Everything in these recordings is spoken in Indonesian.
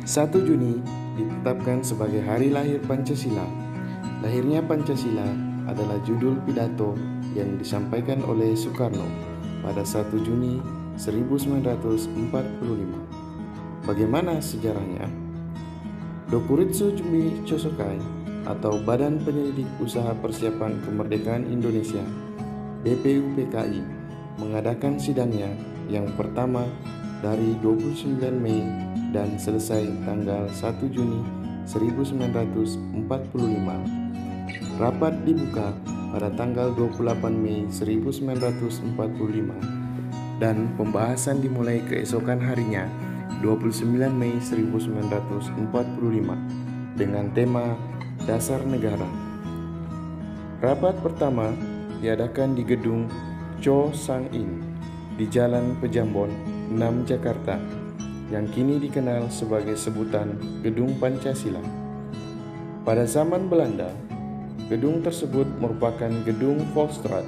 1 Juni ditetapkan sebagai hari lahir Pancasila. Lahirnya Pancasila adalah judul pidato yang disampaikan oleh Soekarno pada 1 Juni 1945. Bagaimana sejarahnya? Dokuritsu Jumbi Chosokai atau Badan Penyelidik Usaha Persiapan Kemerdekaan Indonesia BPUPKI mengadakan sidangnya yang pertama dari 29 Mei dan selesai tanggal 1 Juni 1945. Rapat dibuka pada tanggal 28 Mei 1945 dan pembahasan dimulai keesokan harinya 29 Mei 1945 dengan tema Dasar Negara. Rapat pertama diadakan di gedung Cho Sang In di Jalan Pejambon 6 Jakarta yang kini dikenal sebagai sebutan Gedung Pancasila. Pada zaman Belanda, gedung tersebut merupakan gedung Volksraad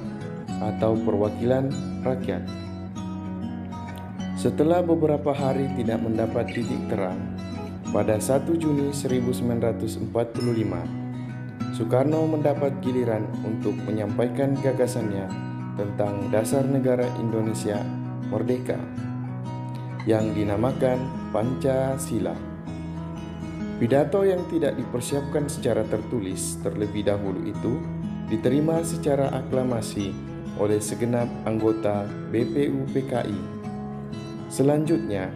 atau perwakilan rakyat. Setelah beberapa hari tidak mendapat titik terang, pada 1 Juni 1945, Soekarno mendapat giliran untuk menyampaikan gagasannya tentang Dasar Negara Indonesia Merdeka yang dinamakan Pancasila. Pidato yang tidak dipersiapkan secara tertulis terlebih dahulu itu diterima secara aklamasi oleh segenap anggota BPUPKI. Selanjutnya,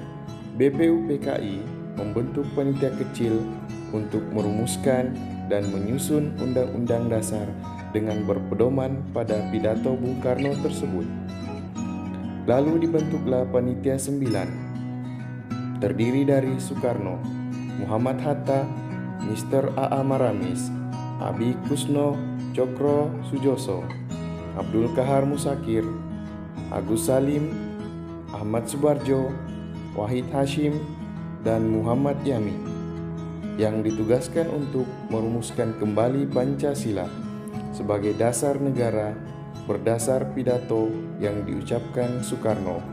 BPUPKI membentuk panitia kecil untuk merumuskan dan menyusun Undang-Undang Dasar dengan berpedoman pada pidato Bung Karno tersebut. Lalu dibentuklah Panitia 9, terdiri dari Soekarno, Muhammad Hatta, Mr. A.A. Maramis, Abi Kusno Cokro Sujoso, Abdul Kahar Musakir, Agus Salim, Ahmad Subarjo, Wahid Hashim, dan Muhammad Yami, yang ditugaskan untuk merumuskan kembali Pancasila sebagai dasar negara berdasar pidato yang diucapkan Soekarno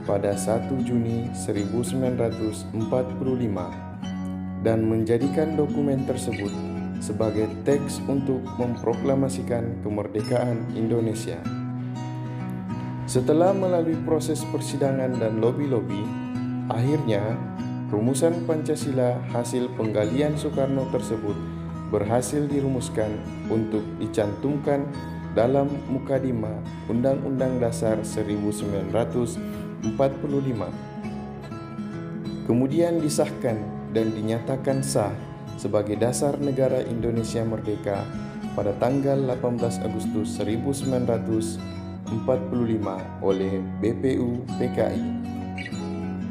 pada 1 Juni 1945 dan menjadikan dokumen tersebut sebagai teks untuk memproklamasikan kemerdekaan Indonesia. Setelah melalui proses persidangan dan lobi-lobi, akhirnya rumusan Pancasila hasil penggalian Soekarno tersebut berhasil dirumuskan untuk dicantumkan dalam Mukadimah Undang-Undang Dasar 1945. Kemudian disahkan dan dinyatakan sah sebagai Dasar Negara Indonesia Merdeka pada tanggal 18 Agustus 1945 oleh BPUPKI.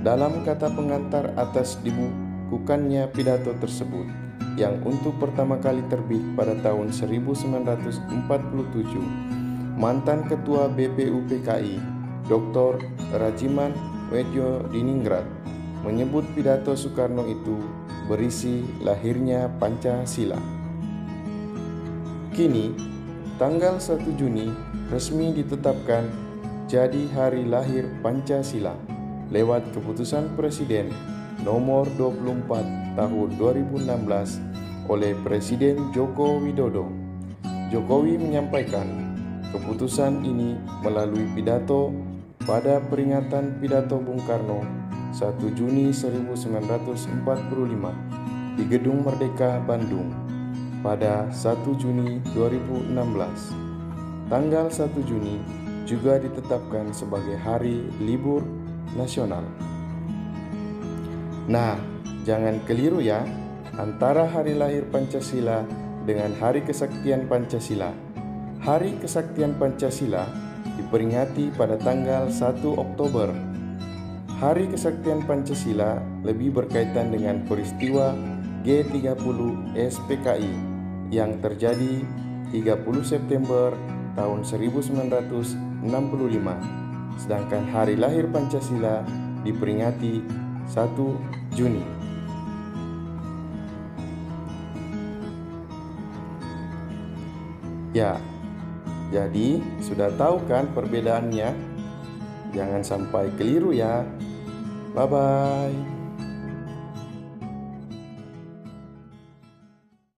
Dalam kata pengantar atas dibukukannya pidato tersebut yang untuk pertama kali terbit pada tahun 1947, mantan Ketua BPUPKI Dr. Rajiman Wedyo Diningrat menyebut pidato Soekarno itu berisi lahirnya Pancasila. Kini, tanggal 1 Juni resmi ditetapkan jadi hari lahir Pancasila lewat keputusan Presiden nomor 24 tahun 2016 oleh Presiden Joko Widodo. Jokowi menyampaikan keputusan ini melalui pidato pada peringatan pidato Bung Karno 1 Juni 1945 di Gedung Merdeka Bandung pada 1 Juni 2016. Tanggal 1 Juni juga ditetapkan sebagai hari libur nasional. Nah, jangan keliru ya antara hari lahir Pancasila dengan Hari Kesaktian Pancasila. Hari Kesaktian Pancasila diperingati pada tanggal 1 Oktober. Hari Kesaktian Pancasila lebih berkaitan dengan peristiwa G30 SPKI yang terjadi 30 September tahun 1965. Sedangkan hari lahir Pancasila diperingati 1 Juni. Ya, jadi sudah tahu kan perbedaannya? Jangan sampai keliru ya. Bye-bye.